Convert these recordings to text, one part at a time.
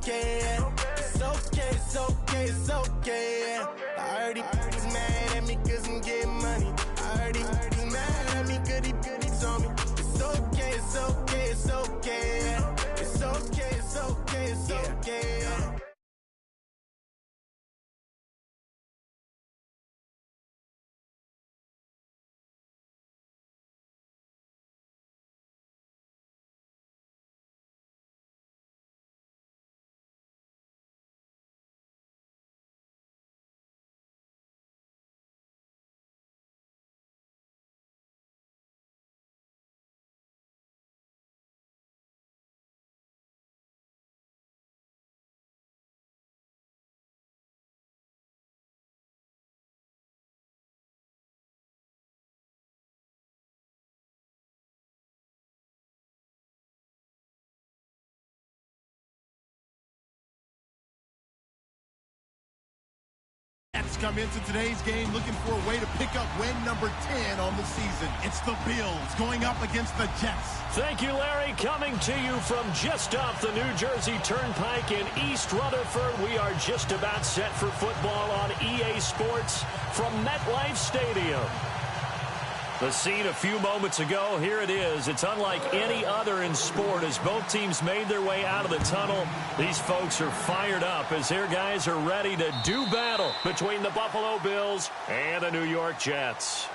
okay. It's okay, it's okay, it's okay. I heard he's mad at me cause I'm getting money. I heard he's mad at me cause he's on me. It's okay, it's okay, it's okay. It's okay, it's okay, it's okay. Come into today's game looking for a way to pick up win number 10 on the season. It's the Bills going up against the Jets. Thank you, Larry. Coming to you from just off the New Jersey Turnpike in East Rutherford. We are just about set for football on EA Sports from MetLife Stadium. The scene a few moments ago, here it is. It's unlike any other in sport as both teams made their way out of the tunnel. These folks are fired up as their guys are ready to do battle between the Buffalo Bills and the New York Jets.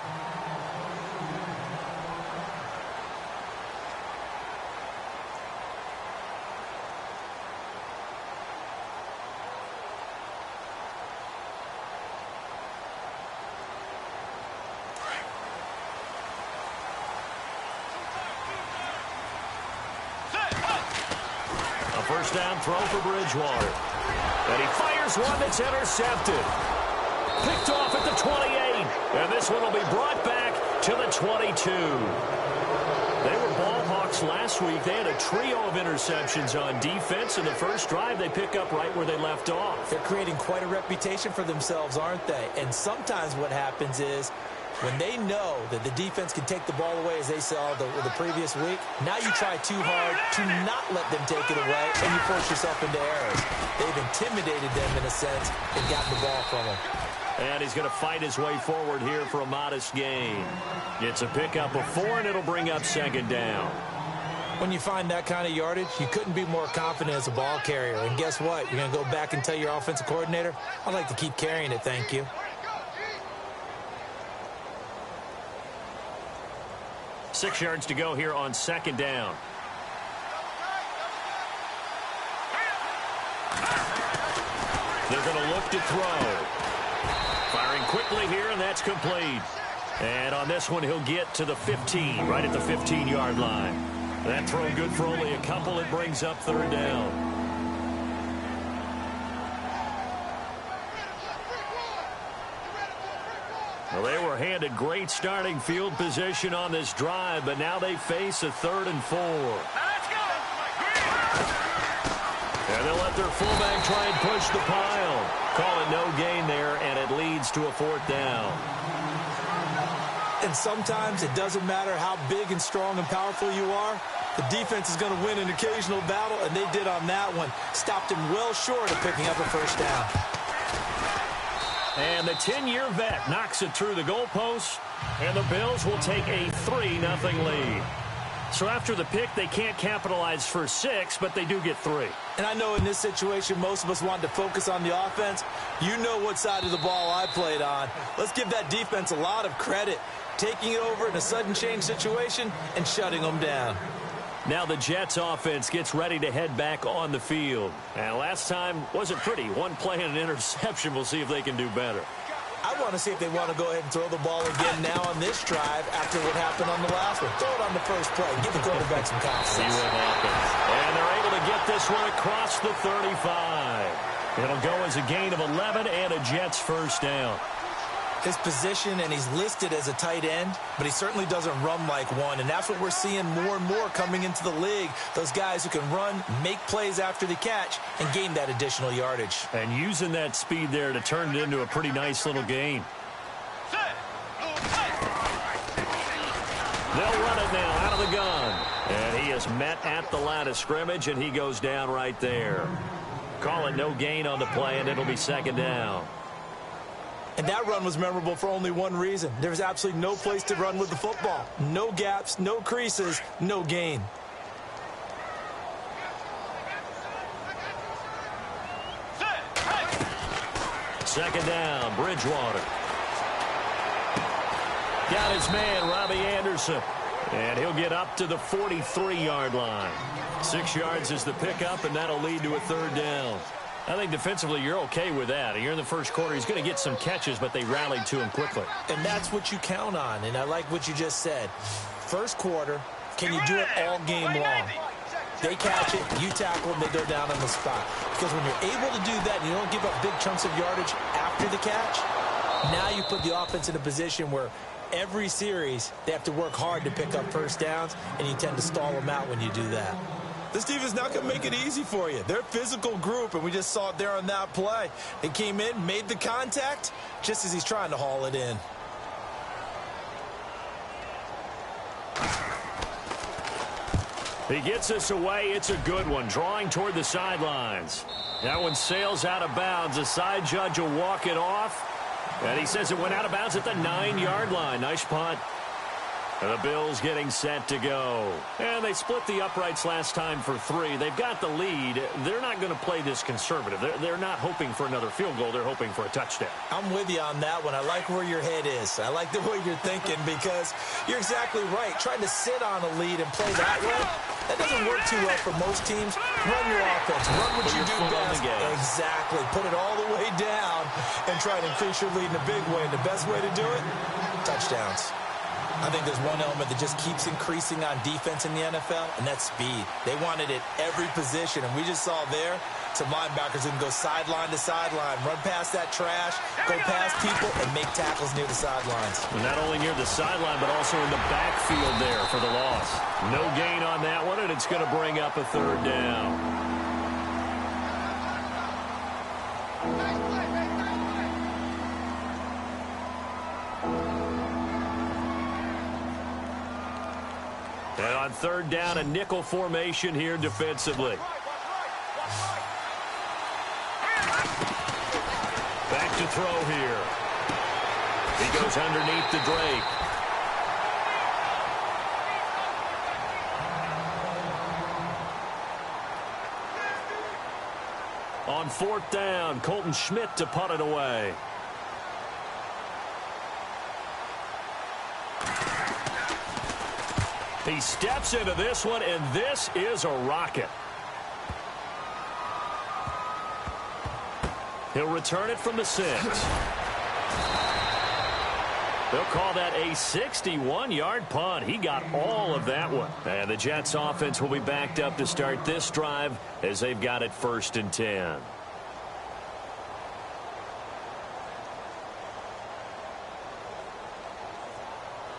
First down throw for Bridgewater. And he fires one that's intercepted. Picked off at the 28. And this one will be brought back to the 22. They were ball hawks last week. They had a trio of interceptions on defense. In the first drive, they pick up right where they left off. They're creating quite a reputation for themselves, aren't they? And sometimes what happens is when they know that the defense can take the ball away, as they saw the previous week, now you try too hard to not let them take it away, and you force yourself into errors. They've intimidated them in a sense and gotten the ball from them. And he's going to fight his way forward here for a modest gain. It's a pickup of 4, and it'll bring up second down. When you find that kind of yardage, you couldn't be more confident as a ball carrier. And guess what? You're going to go back and tell your offensive coordinator, I'd like to keep carrying it, thank you. 6 yards to go here on second down. They're going to look to throw. Firing quickly here, and that's complete. And on this one, he'll get to the 15, right at the 15-yard line. That throw good for only a couple. It brings up third down. Well, they were handed great starting field position on this drive, but now they face a 3rd and 4. And they'll let their fullback try and push the pile. Call it no gain there, and it leads to a 4th down. And sometimes it doesn't matter how big and strong and powerful you are. The defense is going to win an occasional battle, and they did on that one. Stopped him well short of picking up a first down. And the 10-year vet knocks it through the goalpost, and the Bills will take a 3-0 lead. So after the pick, they can't capitalize for 6, but they do get 3. And I know in this situation, most of us wanted to focus on the offense. You know what side of the ball I played on. Let's give that defense a lot of credit, taking it over in a sudden change situation and shutting them down. Now the Jets offense gets ready to head back on the field. And last time wasn't pretty. One play and an interception. We'll see if they can do better. I want to see if they want to go ahead and throw the ball again now on this drive after what happened on the last one. Throw it on the first play. Give the quarterback some confidence. See what happens. And they're able to get this one across the 35. It'll go as a gain of 11 and a Jets first down. His position, and he's listed as a tight end, but he certainly doesn't run like one, and that's what we're seeing more and more coming into the league. Those guys who can run, make plays after the catch, and gain that additional yardage. And using that speed there to turn it into a pretty nice little gain. They'll run it now out of the gun. And he is met at the line of scrimmage, and he goes down right there. Call it no gain on the play, and it'll be second down. And that run was memorable for only one reason. There was absolutely no place to run with the football. No gaps, no creases, no gain. Second down, Bridgewater. Got his man, Robbie Anderson. And he'll get up to the 43-yard line. 6 yards is the pickup, and that'll lead to a third down. I think defensively you're okay with that. You're in the first quarter. He's going to get some catches, but they rallied to him quickly. And that's what you count on, and I like what you just said. First quarter, can you do it all game long? They catch it, you tackle, and they go down on the spot. Because when you're able to do that and you don't give up big chunks of yardage after the catch, now you put the offense in a position where every series they have to work hard to pick up first downs, and you tend to stall them out when you do that. This team is not going to make it easy for you. They're a physical group, and we just saw it there on that play. They came in, made the contact, just as he's trying to haul it in. He gets us away. It's a good one. Drawing toward the sidelines. That one sails out of bounds. The side judge will walk it off. And he says it went out of bounds at the 9-yard line. Nice punt. And the Bills getting set to go. And they split the uprights last time for 3. They've got the lead. They're not going to play this conservative. They're not hoping for another field goal. They're hoping for a touchdown. I'm with you on that one. I like where your head is. I like the way you're thinking because you're exactly right. Trying to sit on a lead and play that way, that doesn't work too well for most teams. Run your offense. Run what you do best. Exactly. Put it all the way down and try to increase your lead in a big way. And the best way to do it, touchdowns. I think there's one element that just keeps increasing on defense in the NFL, and that's speed. They want it at every position, and we just saw there some linebackers who can go sideline to sideline, run past that trash, go past people, and make tackles near the sidelines. And not only near the sideline, but also in the backfield there for the loss. No gain on that one, and it's going to bring up a third down. And on third down, a nickel formation here defensively. Back to throw here. He goes underneath to Drake. On fourth down, Colton Schmidt to punt it away. He steps into this one, and this is a rocket. He'll return it from the 6. They'll call that a 61-yard punt. He got all of that one. And the Jets offense will be backed up to start this drive as they've got it 1st and 10.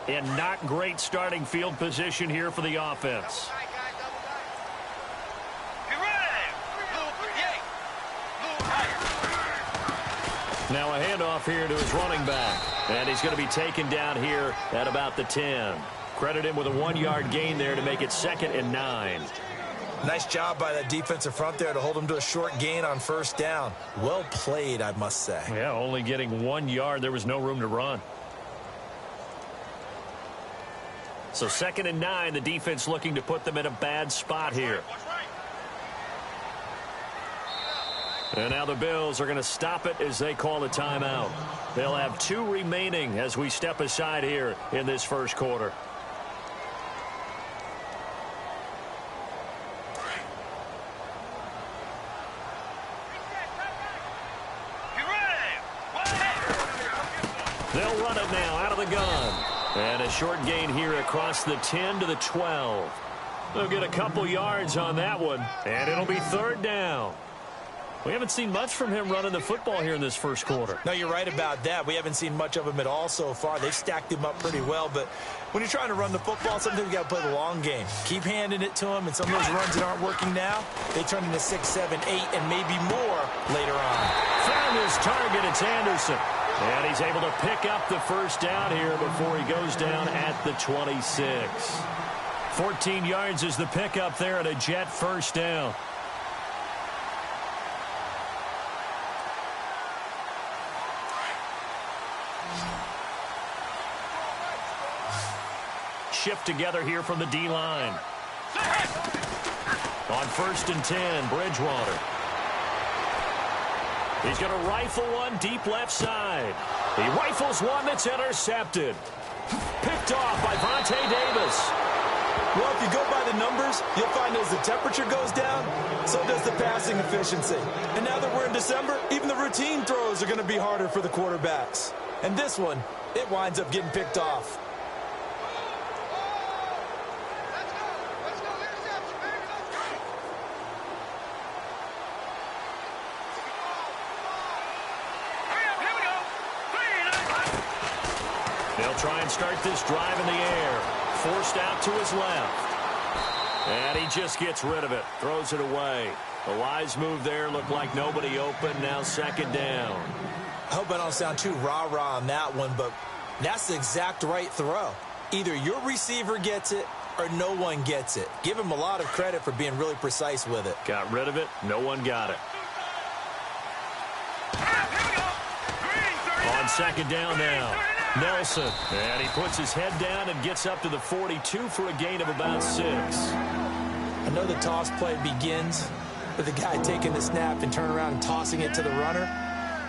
And not great starting field position here for the offense. Now a handoff here to his running back. And he's going to be taken down here at about the 10. Credit him with a 1-yard gain there to make it 2nd and 9. Nice job by that defensive front there to hold him to a short gain on first down. Well played, I must say. Yeah, only getting 1 yard. There was no room to run. So 2nd and 9, the defense looking to put them in a bad spot here. And now the Bills are going to stop it as they call a timeout. They'll have 2 remaining as we step aside here in this first quarter. They'll run it now out of the gun. And a short gain here across the 10 to the 12. They'll get a couple yards on that one, and it'll be 3rd down. We haven't seen much from him running the football here in this first quarter. No, you're right about that. We haven't seen much of him at all so far. They've stacked him up pretty well, but when you're trying to run the football, sometimes you got to play the long game. Keep handing it to him, and some of those runs that aren't working now, they turn into 6, 7, 8, and maybe more later on. Found his target. It's Anderson. And he's able to pick up the first down here before he goes down at the 26. 14 yards is the pickup there at a Jet first down. shift together here from the D-line. On 1st and 10, Bridgewater. He's going to rifle one deep left side. He rifles one that's intercepted. Picked off by Vontae Davis. Well, if you go by the numbers, you'll find as the temperature goes down, so does the passing efficiency. And now that we're in December, even the routine throws are going to be harder for the quarterbacks. And this one, it winds up getting picked off. They'll try and start this drive in the air. Forced out to his left. And he just gets rid of it. Throws it away. The wise move there. Looked like nobody open. Now 2nd down. I hope I don't sound too rah-rah on that one, but that's the exact right throw. Either your receiver gets it or no one gets it. Give him a lot of credit for being really precise with it. Got rid of it. No one got it. On 2nd down now. Nelson, and he puts his head down and gets up to the 42 for a gain of about 6. I know the toss play begins with the guy taking the snap and turning around and tossing it to the runner,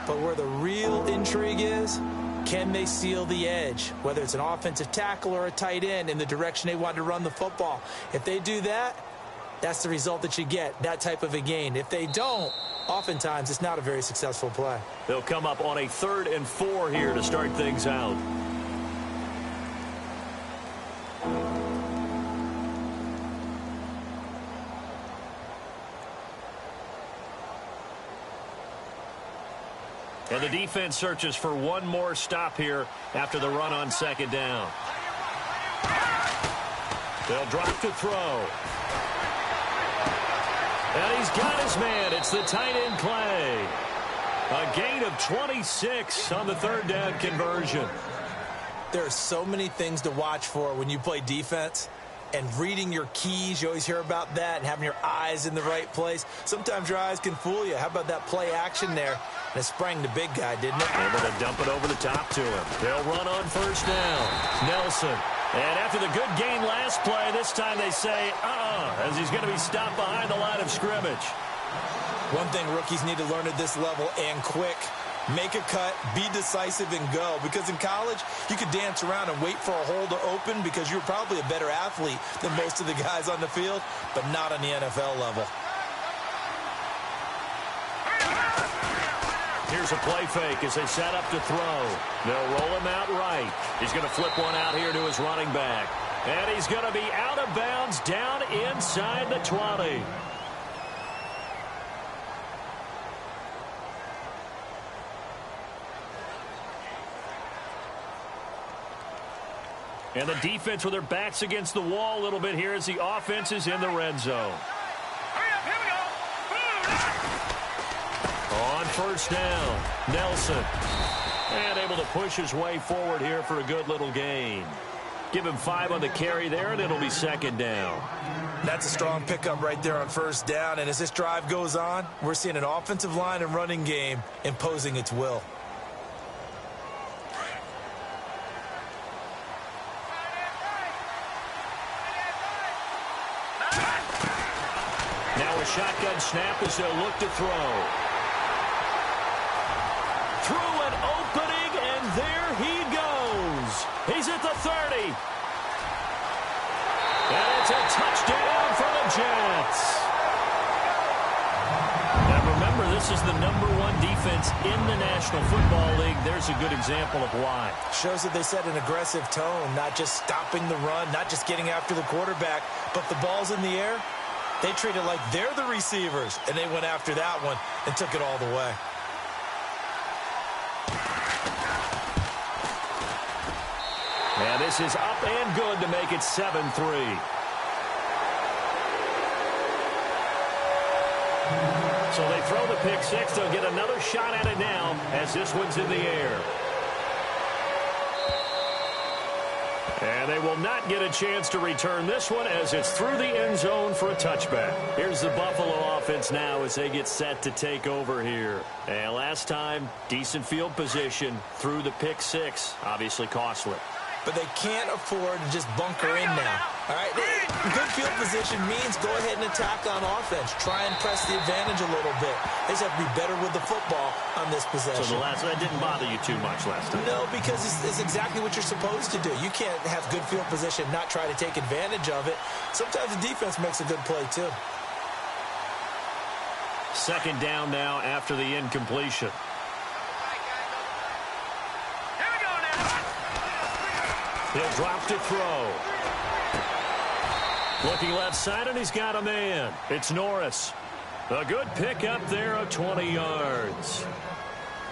but where the real intrigue is, can they seal the edge, whether it's an offensive tackle or a tight end, in the direction they want to run the football? If they do that, that's the result that you get, that type of a gain. If they don't, oftentimes it's not a very successful play. They'll come up on a 3rd and 4 here to start things out. And the defense searches for one more stop here after the run on 2nd down. They'll drop to throw. And he's got his man. It's the tight end Clay. A gain of 26 on the 3rd down conversion. There are so many things to watch for when you play defense. And reading your keys, you always hear about that, and having your eyes in the right place. Sometimes your eyes can fool you. How about that play action there? And it sprang the big guy, didn't it? Able to dump it over the top to him. They'll run on 1st down. Nelson. And after the good gain last play, this time they say, as he's going to be stopped behind the line of scrimmage. One thing rookies need to learn at this level, and quick. Make a cut, be decisive, and go. Because in college, you could dance around and wait for a hole to open because you're probably a better athlete than most of the guys on the field, but not on the NFL level. Here's a play fake as they set up to throw. They'll roll him out right. He's going to flip one out here to his running back. And he's going to be out of bounds down inside the 20. And the defense with their backs against the wall a little bit here as the offense is in the red zone. On 1st down, Nelson. And able to push his way forward here for a good little gain. Give him 5 on the carry there, and it'll be 2nd down. That's a strong pickup right there on 1st down. And as this drive goes on, we're seeing an offensive line and running game imposing its will. Now a shotgun snap as they'll look to throw. Through an opening, and there he goes. He's at the 30. And it's a touchdown for the Jets. Now remember, this is the #1 defense in the National Football League. There's a good example of why. Shows that they set an aggressive tone, not just stopping the run, not just getting after the quarterback, but the ball's in the air. They treat it like they're the receivers, and they went after that one and took it all the way. And this is up and good to make it 7-3. So they throw the pick six. They'll get another shot at it now as this one's in the air. And they will not get a chance to return this one as it's through the end zone for a touchback. Here's the Buffalo offense now as they get set to take over here. And last time, decent field position through the pick six. Obviously costly. but they can't afford to just bunker in now. All right, good field position means go ahead and attack on offense. Try and press the advantage a little bit. They just have to be better with the football on this possession. So that didn't bother you too much last time? No, because it's exactly what you're supposed to do. You can't have good field position and not try to take advantage of it. Sometimes the defense makes a good play, too. Second down now after the incompletion. He'll drop to throw. Looking left side, and he's got a man. It's Norris. A good pickup there of 20 yards.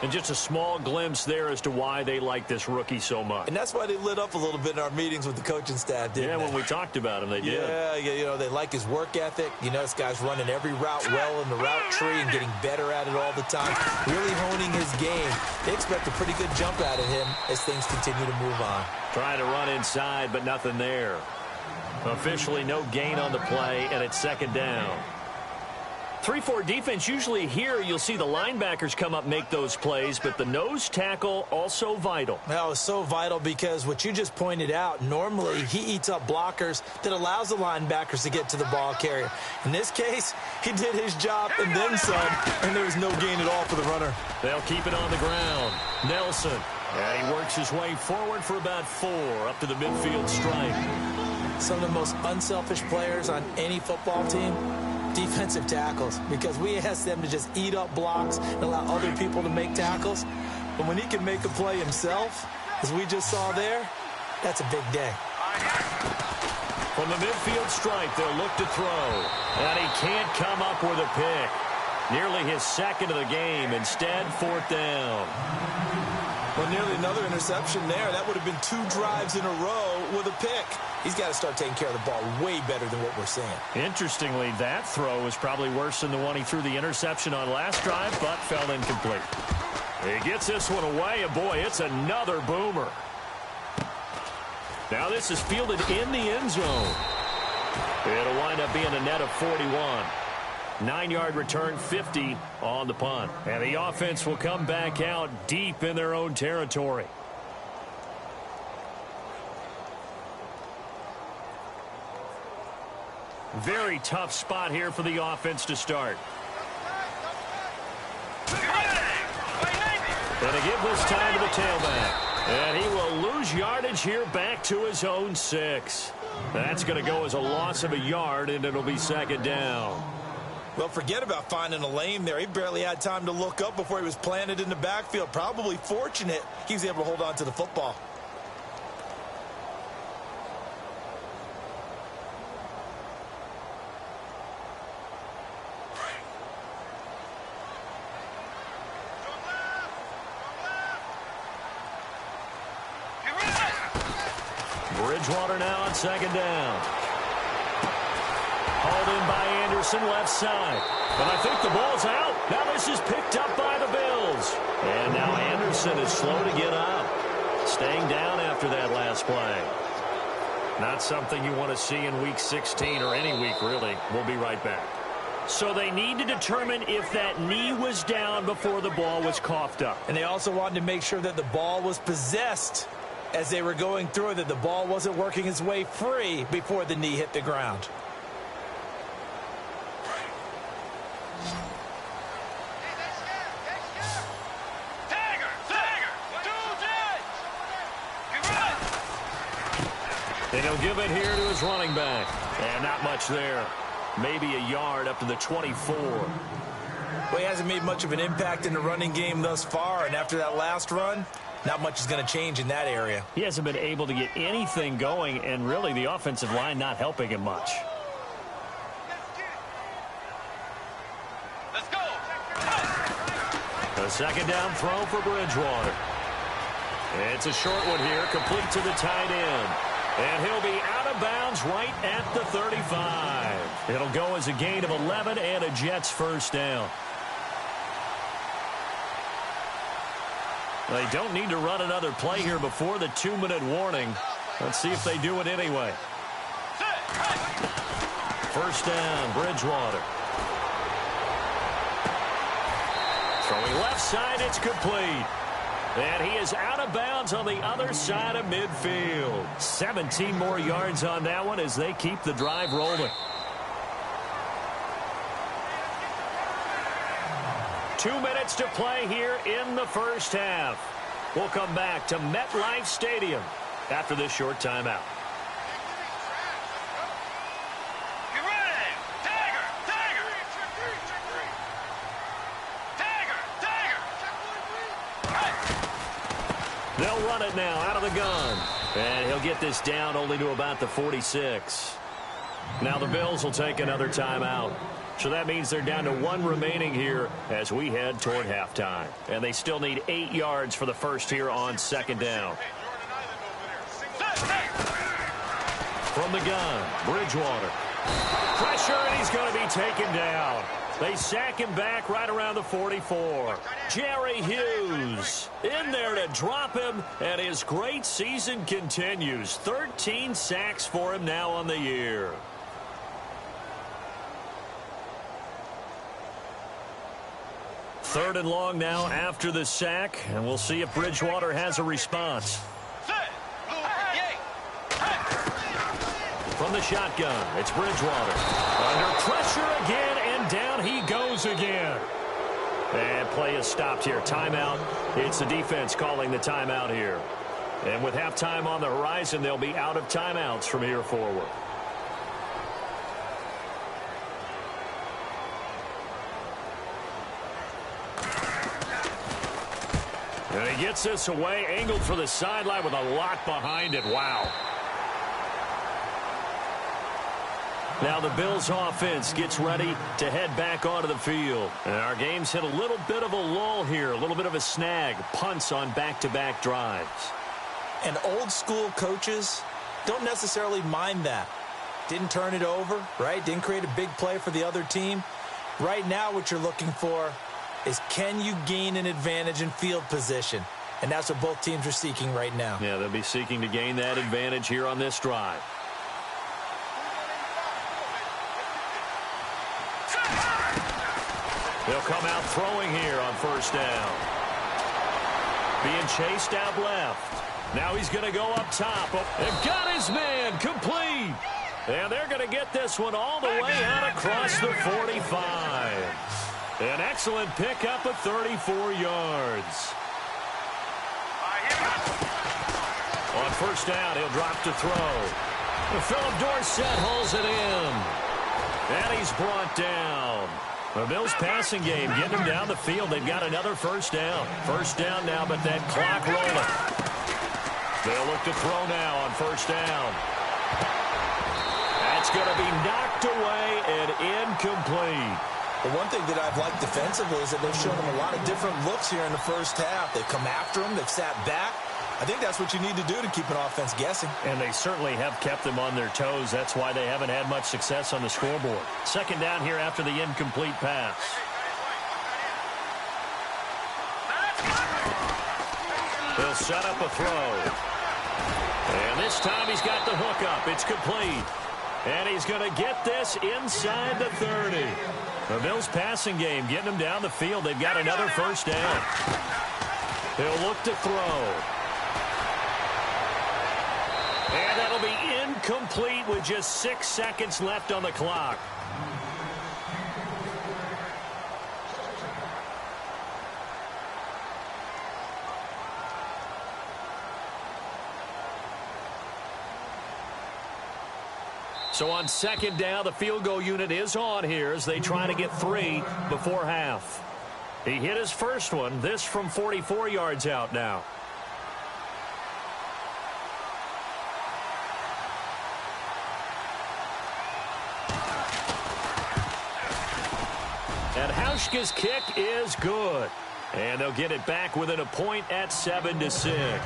And just a small glimpse there as to why they like this rookie so much. And that's why they lit up a little bit in our meetings with the coaching staff, didn't they? Yeah, when we talked about him, they did. Yeah, you know, they like his work ethic. You know, this guy's running every route well in the route tree and getting better at it all the time. Really honing his game. They expect a pretty good jump out of him as things continue to move on. Trying to run inside, but nothing there. Officially no gain on the play, and it's second down. 3-4 defense, usually here you'll see the linebackers come up, make those plays, but the nose tackle also vital. Well, it's so vital because what you just pointed out, normally he eats up blockers that allows the linebackers to get to the ball carrier. In this case, he did his job and then some, and there was no gain at all for the runner. They'll keep it on the ground. Nelson, and he works his way forward for about 4 up to the midfield stripe. Some of the most unselfish players on any football team, defensive tackles, because we ask them to just eat up blocks and allow other people to make tackles. But when he can make a play himself, as we just saw there, that's a big day. From the midfield stripe, they'll look to throw. And he can't come up with a pick. Nearly his second of the game. Instead, 4th down. Well, nearly another interception there. That would have been 2 drives in a row with a pick. He's got to start taking care of the ball way better than what we're seeing. Interestingly, that throw was probably worse than the one he threw the interception on last drive, but fell incomplete. He gets this one away, and boy, it's another boomer. Now this is fielded in the end zone. It'll wind up being a net of 41. 9-yard return, 50 on the punt. And the offense will come back out deep in their own territory. Very tough spot here for the offense to start. And a give this time to the tailback. And he will lose yardage here back to his own 6. That's going to go as a loss of a yard, and it'll be second down. Well, forget about finding a lane there. He barely had time to look up before he was planted in the backfield. Probably fortunate he was able to hold on to the football. Bridgewater now on second down. Hauled in by Anderson, left side. But I think the ball's out. Now this is picked up by the Bills. And now Anderson is slow to get up. Staying down after that last play. Not something you want to see in Week 16 or any week, really. We'll be right back. So they need to determine if that knee was down before the ball was coughed up. And they also wanted to make sure that the ball was possessed as they were going through, that the ball wasn't working its way free before the knee hit the ground. And he'll give it here to his running back. And not much there. Maybe a yard up to the 24. Well, he hasn't made much of an impact in the running game thus far, and after that last run, not much is going to change in that area. He hasn't been able to get anything going, and really the offensive line not helping him much. Let's go. A second down throw for Bridgewater. It's a short one here, complete to the tight end. And he'll be out of bounds right at the 35. It'll go as a gain of 11 and a Jets first down. They don't need to run another play here before the 2-minute warning. Let's see if they do it anyway. First down, Bridgewater. Throwing left side, it's complete. And he is out of bounds on the other side of midfield. 17 more yards on that one as they keep the drive rolling. 2 minutes to play here in the first half. We'll come back to MetLife Stadium after this short timeout. They'll run it now out of the gun. And he'll get this down only to about the 46. Now the Bills will take another timeout. So that means they're down to 1 remaining here as we head toward halftime. And they still need 8 yards for the first here on second down. From the gun, Bridgewater. Pressure, and he's going to be taken down. They sack him back right around the 44. Jerry Hughes in there to drop him, and his great season continues. 13 sacks for him now on the year. Third and long now after the sack, and we'll see if Bridgewater has a response. From the shotgun, it's Bridgewater. Under pressure again, and down he goes again. And play is stopped here. Timeout. It's the defense calling the timeout here. And with halftime on the horizon, they'll be out of timeouts from here forward. And he gets this away, angled for the sideline with a lot behind it. Wow. Now the Bills offense gets ready to head back onto the field. And our game's hit a little bit of a lull here, a little bit of a snag. Punts on back-to-back drives. And old school coaches don't necessarily mind that. Didn't turn it over, right? Didn't create a big play for the other team. Right now what you're looking for is, can you gain an advantage in field position? And that's what both teams are seeking right now. Yeah, they'll be seeking to gain that advantage here on this drive. They'll come out throwing here on first down. Being chased out left. Now he's going to go up top. And got his man complete. And they're going to get this one all the way out across the 45. An excellent pickup of 34 yards. On first down, he'll drop to throw. Philip Dorsett holds it in. And he's brought down. The Bills passing game getting him down the field. They've got another first down. First down now, but that clock rolling. They'll look to throw now on first down. That's going to be knocked away and incomplete. The one thing that I've liked defensively is that they've shown him a lot of different looks here in the first half. They've come after him. They've sat back. I think that's what you need to do to keep an offense guessing. And they certainly have kept them on their toes. That's why they haven't had much success on the scoreboard. Second down here after the incomplete pass. They'll set up a throw. And this time he's got the hook up. It's complete. And he's going to get this inside the 30. The Bills passing game getting them down the field. They've got another first down. He'll look to throw. And that'll be incomplete with just 6 seconds left on the clock. So on second down, the field goal unit is on here as they try to get 3 before half. He hit his first one, this from 44 yards out now. And Hauschka's kick is good. And they'll get it back within a point at 7-6.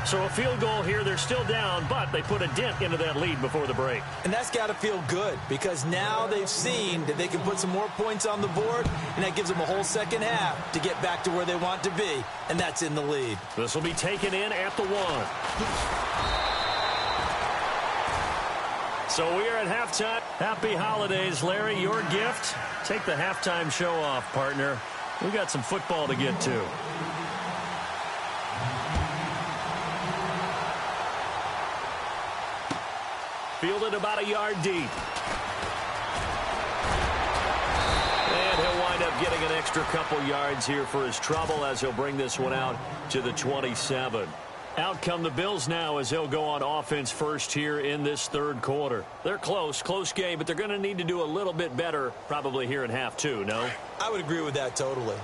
So a field goal here, they're still down, but they put a dent into that lead before the break. And that's got to feel good because now they've seen that they can put some more points on the board, and that gives them a whole second half to get back to where they want to be, and that's in the lead. This will be taken in at the 1. So we are at halftime. Happy holidays, Larry. Your gift? Take the halftime show off, partner. We got some football to get to. fielded about a yard deep. And he'll wind up getting an extra couple yards here for his trouble as he'll bring this one out to the 27. Out come the Bills now as they'll go on offense first here in this third quarter. They're close game, but they're going to need to do a little bit better probably here in half two, no? I would agree with that totally.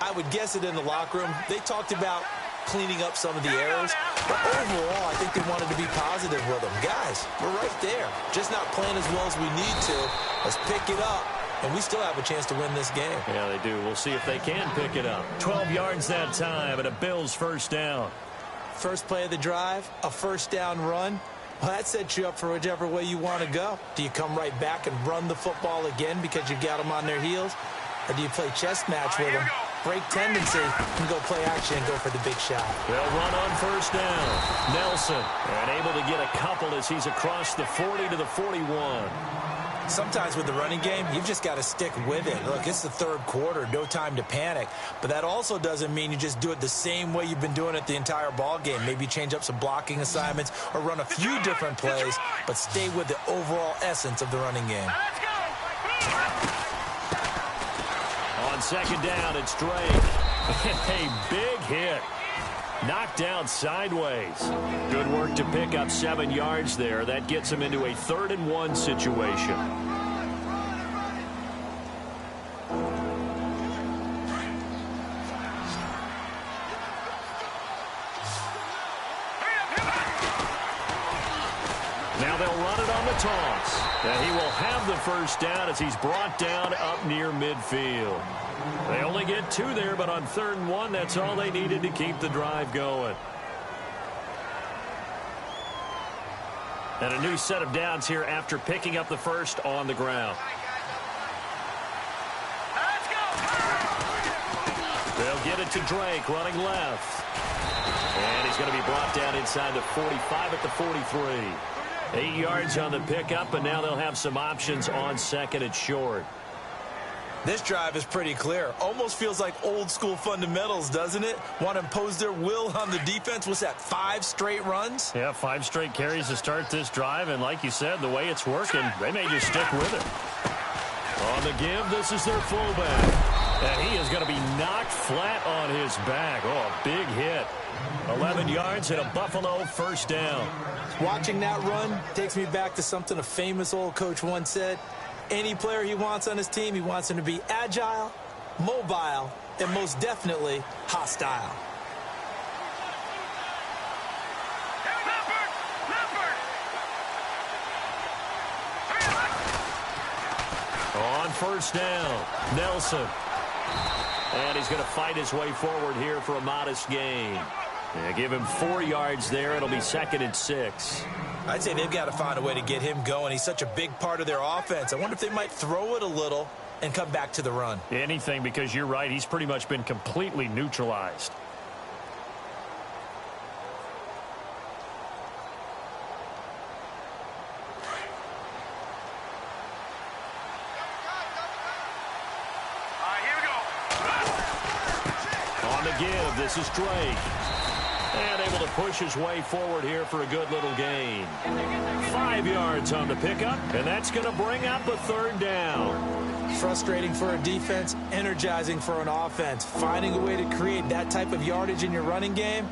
I would guess it in the locker room. They talked about cleaning up some of the errors, but overall, I think they wanted to be positive with them. Guys, we're right there. Just not playing as well as we need to. Let's pick it up, and we still have a chance to win this game. Yeah, they do. We'll see if they can pick it up. 12 yards that time, and a Bills first down. First play of the drive, a first down run. Well, that sets you up for whichever way you want to go. Do you come right back and run the football again because you got them on their heels? Or do you play chess match with them, break tendency, and go play action and go for the big shot? They'll run on first down. Nelson, and able to get a couple as he's across the 40 to the 41. Sometimes with the running game, you've just got to stick with it. Look, it's the third quarter, no time to panic. But that also doesn't mean you just do it the same way you've been doing it the entire ball game. Maybe change up some blocking assignments or run a few different plays, but stay with the overall essence of the running game. On second down, it's Drake. A big hit. Knocked down sideways. Good work to pick up 7 yards there. That gets him into a 3rd and 1 situation. Now they'll run it on the toss. And he will have the first down as he's brought down up near midfield. They only get 2 there, but on 3rd and 1, that's all they needed to keep the drive going. And a new set of downs here after picking up the first on the ground. They'll get it to Drake running left. And he's going to be brought down inside the 45 at the 43. 8 yards on the pickup, and now they'll have some options on 2nd and short. This drive is pretty clear. Almost feels like old school fundamentals, doesn't it? Want to impose their will on the defense. What's that, 5 straight runs? Yeah, 5 straight carries to start this drive, and like you said, the way it's working, they may just stick with it. On the give, this is their fullback. And he is going to be knocked flat on his back. Oh, a big hit. 11 yards and a Buffalo first down. Watching that run takes me back to something a famous old coach once said. Any player he wants on his team, he wants him to be agile, mobile, and most definitely hostile. On first down, Nelson. And he's going to fight his way forward here for a modest gain. Yeah, give him 4 yards there. It'll be 2nd and 6. I'd say they've got to find a way to get him going. He's such a big part of their offense. I wonder if they might throw it a little and come back to the run. Anything, because you're right. He's pretty much been completely neutralized. On the give, this is Drake. And able to push his way forward here for a good little gain. 5 yards on the pickup, and that's going to bring up a 3rd down. Frustrating for a defense, energizing for an offense. Finding a way to create that type of yardage in your running game,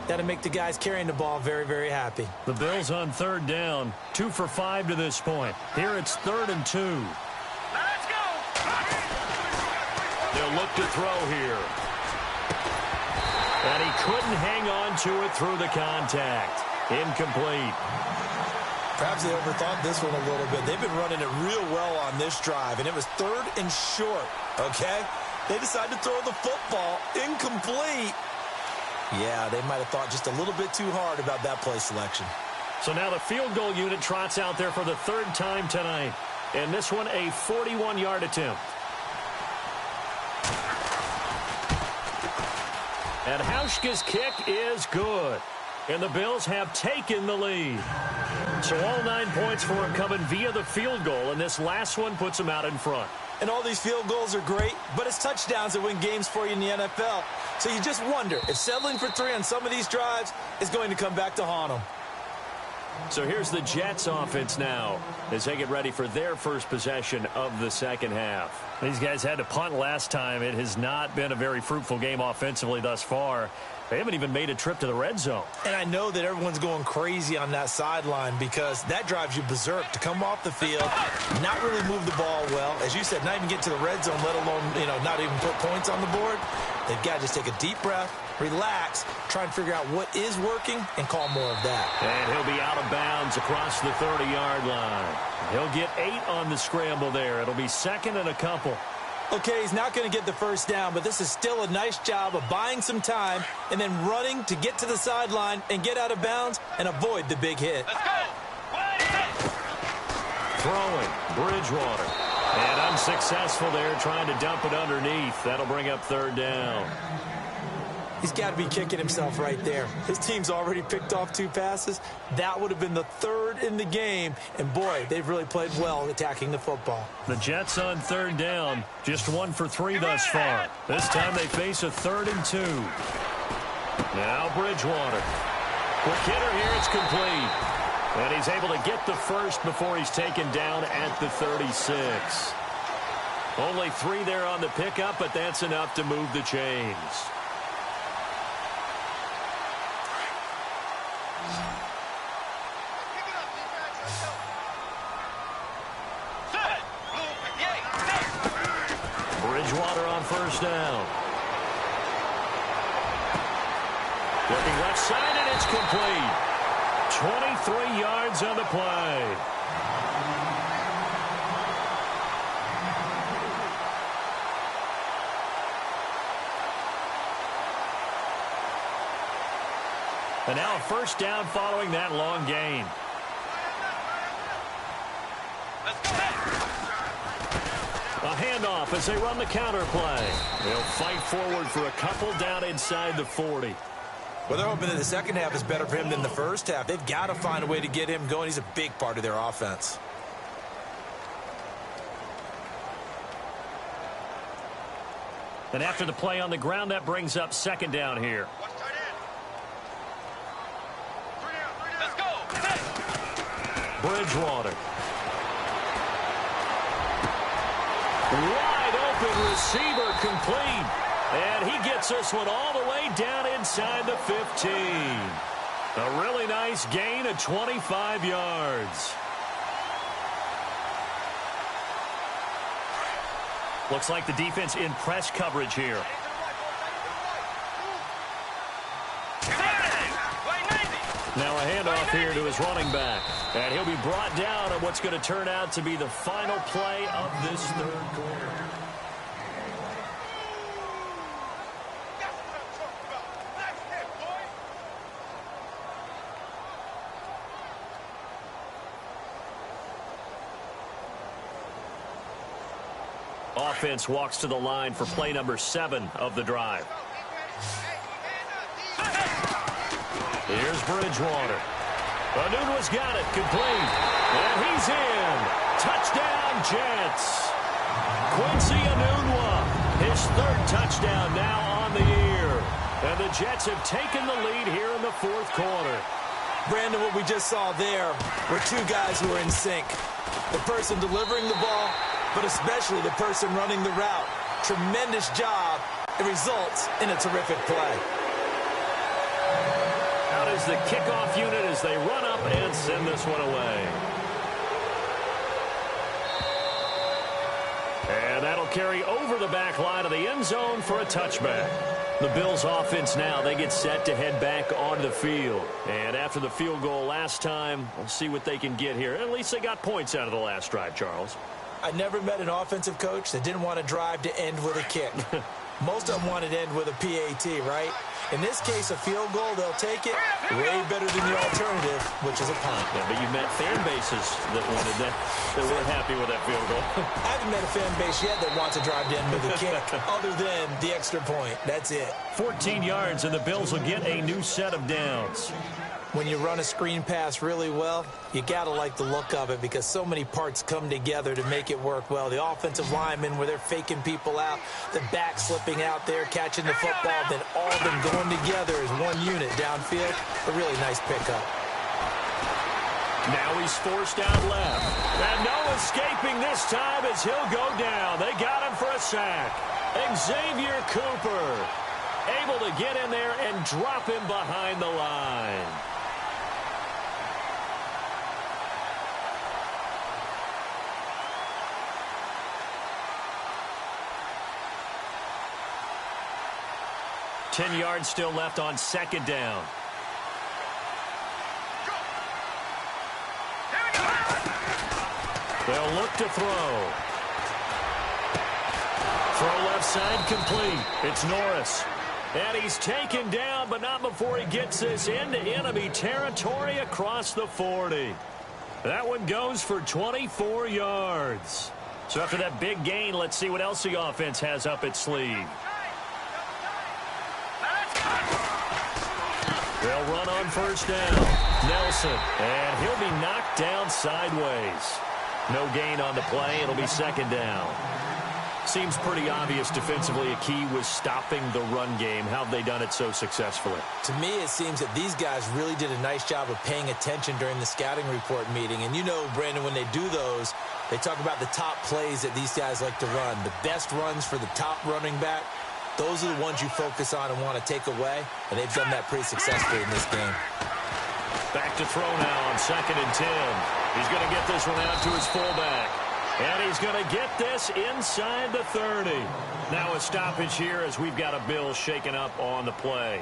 that'll make the guys carrying the ball very, very happy. The Bills on 3rd down, 2 for 5 to this point. Here it's 3rd and 2. Let's go! They'll look to throw here. And he couldn't hang on to it through the contact. Incomplete. Perhaps they overthought this one a little bit. They've been running it real well on this drive, and it was 3rd and short, okay? They decided to throw the football. Incomplete. Yeah, they might have thought just a little bit too hard about that play selection. So now the field goal unit trots out there for the 3rd time tonight. And this one a 41-yard attempt. And Hauschka's kick is good. And the Bills have taken the lead. So all 9 points for him coming via the field goal, and this last one puts him out in front. And all these field goals are great, but it's touchdowns that win games for you in the NFL. So you just wonder if settling for 3 on some of these drives is going to come back to haunt them. So here's the Jets offense now as they get ready for their first possession of the second half. These guys had to punt last time. It has not been a very fruitful game offensively thus far. They haven't even made a trip to the red zone. And I know that everyone's going crazy on that sideline because that drives you berserk to come off the field, not really move the ball well. As you said, not even get to the red zone, let alone, not even put points on the board. They've got to just take a deep breath, relax, try and figure out what is working, and call more of that. And he'll be out of bounds across the 30-yard line. He'll get 8 on the scramble there. It'll be second and a couple. Okay, he's not going to get the first down, but this is still a nice job of buying some time and then running to get to the sideline and get out of bounds and avoid the big hit. Let's go. Throwing, Bridgewater. And unsuccessful there, trying to dump it underneath. That'll bring up third down. He's got to be kicking himself right there. His team's already picked off 2 passes. That would have been the 3rd in the game. And, boy, they've really played well attacking the football. The Jets on third down, just 1 for 3 thus far. This time they face a 3rd and 2. Now Bridgewater. Quick hitter here, it's complete. And he's able to get the first before he's taken down at the 36. Only 3 there on the pickup, but that's enough to move the chains. Bridgewater on first down. Looking left side, and it's complete. 23 yards on the play. And now a first down following that long gain. A handoff as they run the counter play. They'll fight forward for a couple down inside the 40. Well, they're hoping that the second half is better for him than the first half. They've got to find a way to get him going. He's a big part of their offense. And after the play on the ground, that brings up second down here. Let's go. Bridgewater. Wide open receiver complete. And he gets this one all the way down inside the 15. A really nice gain of 25 yards. Looks like the defense in press coverage here. Now a handoff here to his running back. And he'll be brought down on what's going to turn out to be the final play of this third quarter. Offense walks to the line for play number 7 of the drive. Here's Bridgewater. Anunua's got it, complete. And he's in. Touchdown, Jets. Quincy Enunwa, his 3rd touchdown now on the year. And the Jets have taken the lead here in the 4th quarter. Brandon, what we just saw there were 2 guys who are in sync. The person delivering the ball, but especially the person running the route. Tremendous job. It results in a terrific play. Out is the kickoff unit as they run up and send this one away. And that'll carry over the back line of the end zone for a touchback. The Bills offense now, they get set to head back onto the field. And after the field goal last time, we'll see what they can get here. At least they got points out of the last drive, Charles. I never met an offensive coach that didn't want to drive to end with a kick. Most of them wanted to end with a PAT, right? In this case, a field goal, they'll take it way better than the alternative, which is a punt. Yeah, but you've met fan bases that wanted that, that weren't happy with that field goal. I haven't met a fan base yet that wants to drive to end with a kick, other than the extra point. That's it. 14 yards, and the Bills will get a new set of downs. When you run a screen pass really well, you got to like the look of it because so many parts come together to make it work well. The offensive linemen where they're faking people out, the back slipping out there, catching the football, then all of them going together as one unit downfield. A really nice pickup. Now he's forced out left. And no escaping this time as he'll go down. They got him for a sack. Xavier Cooper able to get in there and drop him behind the line. Ten yards still left on second down. They'll look to throw. Throw left side complete. It's Norris. And he's taken down, but not before he gets this into enemy territory across the 40. That one goes for 24 yards. So after that big gain, let's see what else the offense has up its sleeve. They'll run on first down. Nelson, and he'll be knocked down sideways. No gain on the play. It'll be second down. Seems pretty obvious defensively a key was stopping the run game. How have they done it so successfully? To me, it seems that these guys really did a nice job of paying attention during the scouting report meeting. And you know, Brandon, when they do those, they talk about the top plays that these guys like to run. The best runs for the top running back. Those are the ones you focus on and want to take away, and they've done that pretty successfully in this game. Back to throw now on 2nd and 10. He's going to get this one out to his fullback. And he's going to get this inside the 30. Now a stoppage here as we've got a Bill shaken up on the play.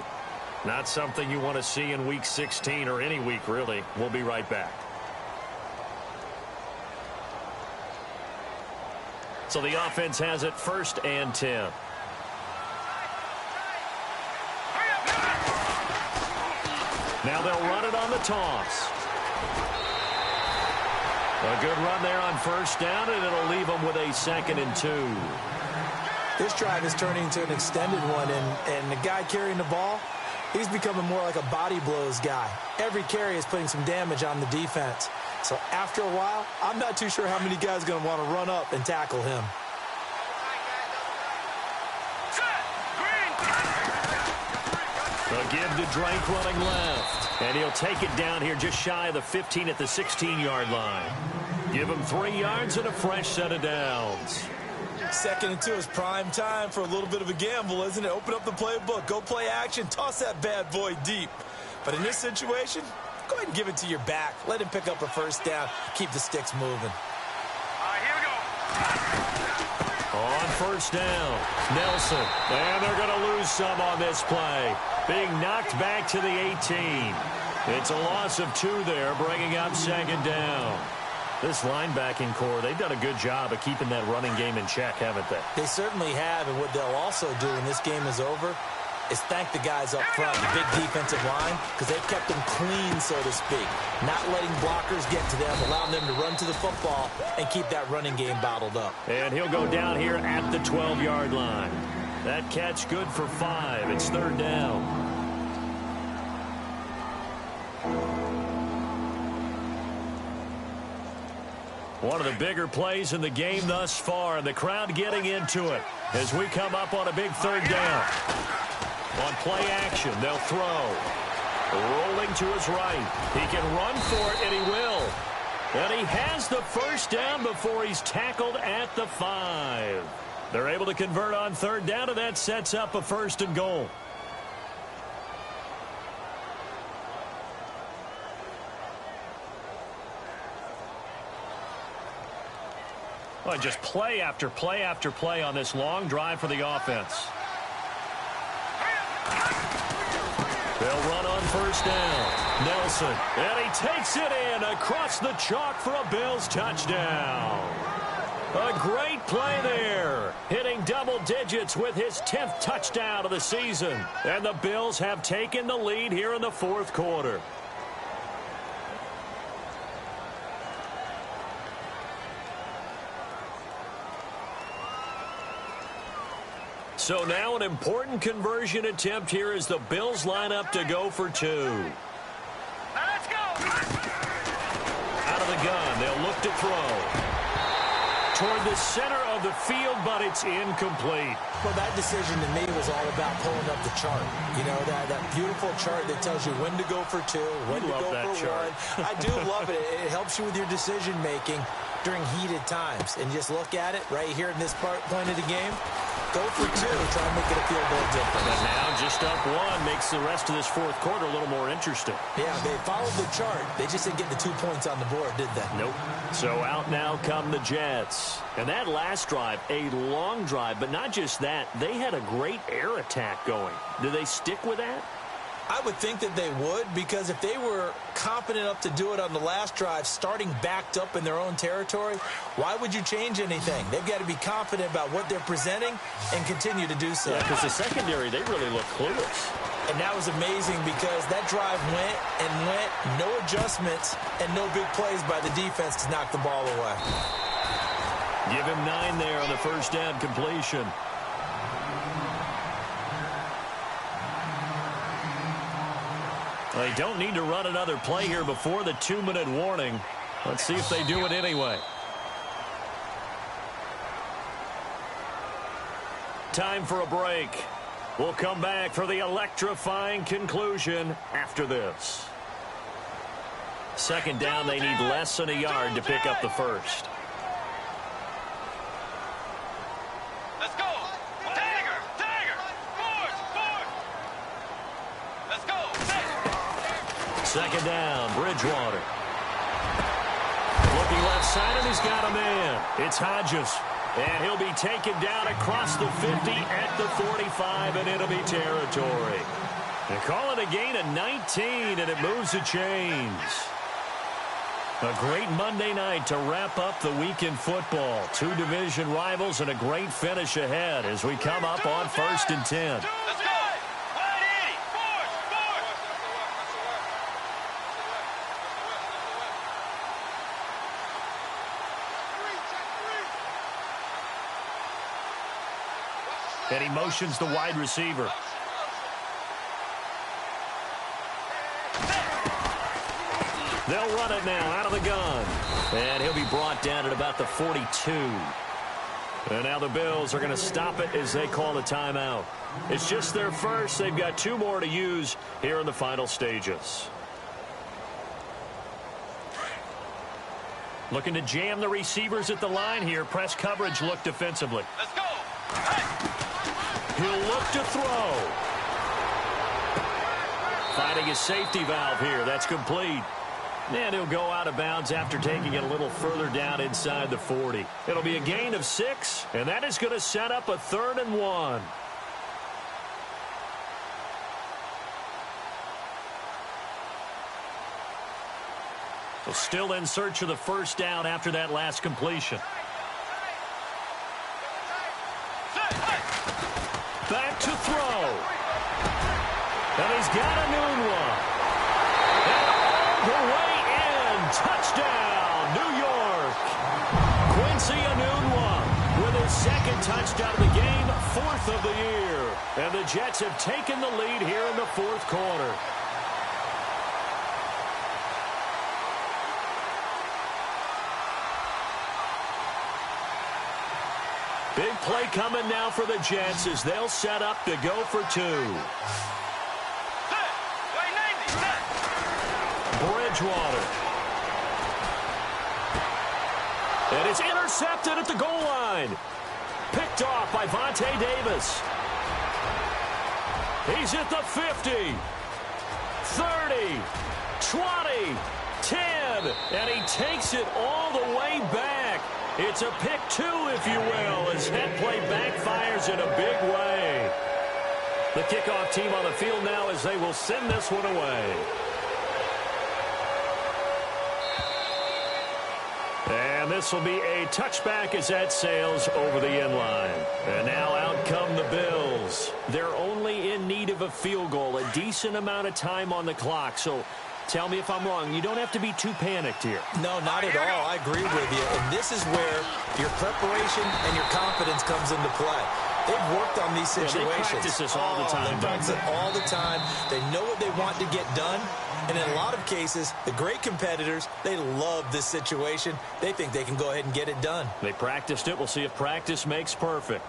Not something you want to see in Week 16 or any week, really. We'll be right back. So the offense has it 1st and 10. Now they'll run it on the toss. A good run there on first down, and it'll leave them with a 2nd and 2. This drive is turning into an extended one, and the guy carrying the ball, he's becoming more like a body blows guy. Every carry is putting some damage on the defense. So after a while, I'm not too sure how many guys are going to want to run up and tackle him. They'll give to Drake running left. And he'll take it down here just shy of the 15 at the 16-yard line. Give him 3 yards and a fresh set of downs. 2nd and 2 is prime time for a little bit of a gamble, isn't it? Open up the playbook, go play action, toss that bad boy deep. But in this situation, go ahead and give it to your back. Let him pick up a first down. Keep the sticks moving. All right, here we go. On first down, Nelson. And they're going to lose some on this play. Being knocked back to the 18. It's a loss of 2 there, bringing up 2nd down. This linebacking core, they've done a good job of keeping that running game in check, haven't they? They certainly have, and what they'll also do when this game is over is thank the guys up front, the big defensive line, because they've kept them clean, so to speak. Not letting blockers get to them, allowing them to run to the football and keep that running game bottled up. And he'll go down here at the 12-yard line. That catch good for 5. It's 3rd down. One of the bigger plays in the game thus far, and the crowd getting into it as we come up on a big 3rd down. On play action, they'll throw. Rolling to his right. He can run for it, and he will. And he has the first down before he's tackled at the 5. They're able to convert on 3rd down, and that sets up a 1st and goal. Well, just play after play after play on this long drive for the offense. They'll run on first down. Nelson, and he takes it in across the chalk for a Bills touchdown. A great play there, hitting double digits with his 10th touchdown of the season. And the Bills have taken the lead here in the 4th quarter. So now an important conversion attempt here as the Bills line up to go for 2. Let's go. Out of the gun, they'll look to throw. Toward the center of the field, but it's incomplete. Well, that decision to me was all about pulling up the chart. You know, that beautiful chart that tells you when to go for 2, when to go for 1. I do love it. It helps you with your decision-making during heated times. And just look at it right here in this point of the game. Go for 2, try and make it a field goal difference. But now just up 1 makes the rest of this fourth quarter a little more interesting. Yeah, they followed the chart. They just didn't get the 2 points on the board, did they? Nope. So out now come the Jets. And that last drive, a long drive, but not just that. They had a great air attack going. Do they stick with that? I would think that they would, because if they were confident enough to do it on the last drive, starting backed up in their own territory, why would you change anything? They've got to be confident about what they're presenting and continue to do so. Yeah, because the secondary, they really look clueless. And that was amazing because that drive went and went, no adjustments, and no big plays by the defense to knock the ball away. Give him 9 there on the first down completion. They don't need to run another play here before the 2-minute warning. Let's see if they do it anyway. Time for a break. We'll come back for the electrifying conclusion after this. Second down, they need less than a yard to pick up the first. Let's go. Tiger. Bootz. Let's go. Second down, Bridgewater. Looking left side, and he's got a man. It's Hodges. And he'll be taken down across the 50 at the 45 and enemy territory. They call it a gain of 19, and it moves the chains. A great Monday night to wrap up the week in football. 2 division rivals and a great finish ahead as we come up on 1st and 10. Let's go. And he motions the wide receiver. They'll run it now out of the gun. And he'll be brought down at about the 42. And now the Bills are going to stop it as they call a timeout. It's just their first. They've got 2 more to use here in the final stages. Looking to jam the receivers at the line here. Press coverage look defensively. Let's go. He'll look to throw. Finding his safety valve here. That's complete. And he'll go out of bounds after taking it a little further down inside the 40. It'll be a gain of 6, and that is going to set up a 3rd and 1. So still in search of the first down after that last completion. Back to throw. And he's got a new one. And all the way in. Touchdown, New York. Quincy Enunwa with his 2nd touchdown of the game, 4th of the year. And the Jets have taken the lead here in the 4th quarter. Big play coming now for the Jets as they'll set up to go for 2. Bridgewater. And it's intercepted at the goal line. Picked off by Vontae Davis. He's at the 50. 30. 20. 10. And he takes it all the way back. It's a pick 2, if you will, as that play backfires in a big way. The kickoff team on the field now as they will send this one away. And this will be a touchback as that sails over the end line. And now out come the Bills. They're only in need of a field goal, a decent amount of time on the clock. So tell me if I'm wrong. You don't have to be too panicked here. No, not at all. I agree with you. And this is where your preparation and your confidence comes into play. They've worked on these situations. Yeah, they practice this all the time. They practice it all the time. They know what they want to get done. And in a lot of cases, the great competitors, they love this situation. They think they can go ahead and get it done. They practiced it. We'll see if practice makes perfect.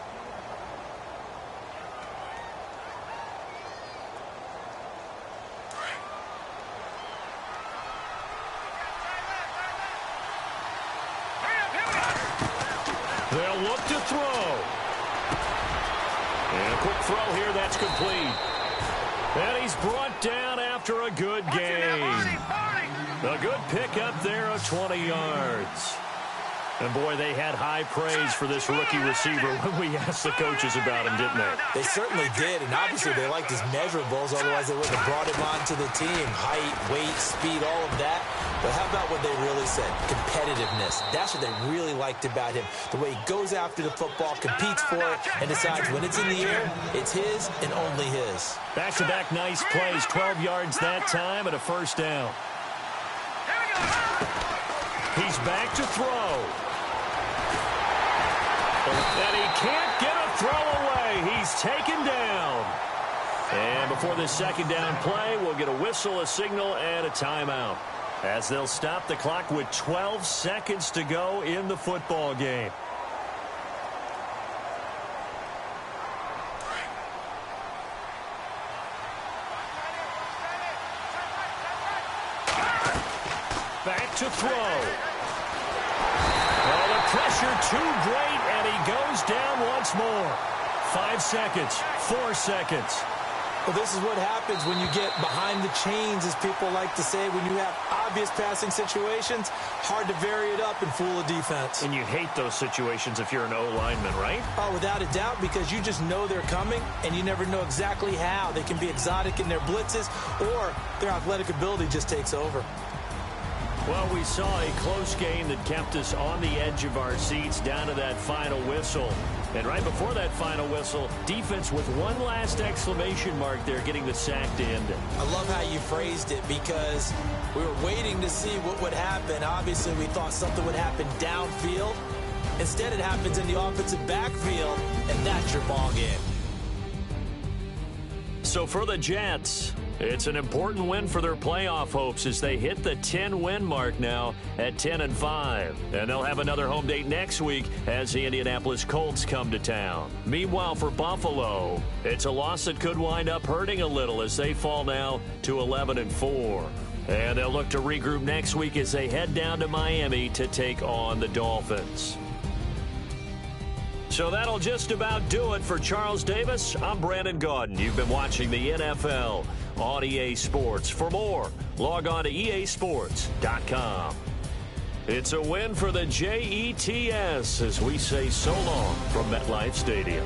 They'll look to throw. And a quick throw here. That's complete. And he's brought down after a good gain. A good pickup there of 20 yards. And, boy, they had high praise for this rookie receiver when we asked the coaches about him, didn't they? They certainly did, and obviously they liked his measurables, otherwise they wouldn't have brought him onto the team. Height, weight, speed, all of that. But how about what they really said? Competitiveness. That's what they really liked about him. The way he goes after the football, competes for it, and decides when it's in the air, it's his and only his. Back-to-back nice plays, 12 yards that time and a first down. He's back to throw. And he can't get a throw away. He's taken down. And before this second down play, we'll get a whistle, a signal, and a timeout, as they'll stop the clock with 12 seconds to go in the football game. Back to throw. Oh, the pressure too great, and he goes down once more. 5 seconds, 4 seconds. Well, this is what happens when you get behind the chains, as people like to say. When you have obvious passing situations, hard to vary it up and fool a defense. And you hate those situations if you're an O-lineman, right? Oh, without a doubt, because you just know they're coming, and you never know exactly how. They can be exotic in their blitzes, or their athletic ability just takes over. Well, we saw a close game that kept us on the edge of our seats down to that final whistle. And right before that final whistle, defense with one last exclamation mark there, getting the sack to end it. I love how you phrased it, because we were waiting to see what would happen. Obviously, we thought something would happen downfield. Instead, it happens in the offensive backfield, and that's your ball game. So for the Jets, it's an important win for their playoff hopes as they hit the 10-win mark now at 10-5. And they'll have another home date next week as the Indianapolis Colts come to town. Meanwhile, for Buffalo, it's a loss that could wind up hurting a little as they fall now to 11-4. And they'll look to regroup next week as they head down to Miami to take on the Dolphins. So that'll just about do it for Charles Davis. I'm Brandon Gaudin. You've been watching the NFL on EA Sports. For more, log on to easports.com. It's a win for the Jets as we say so long from MetLife Stadium.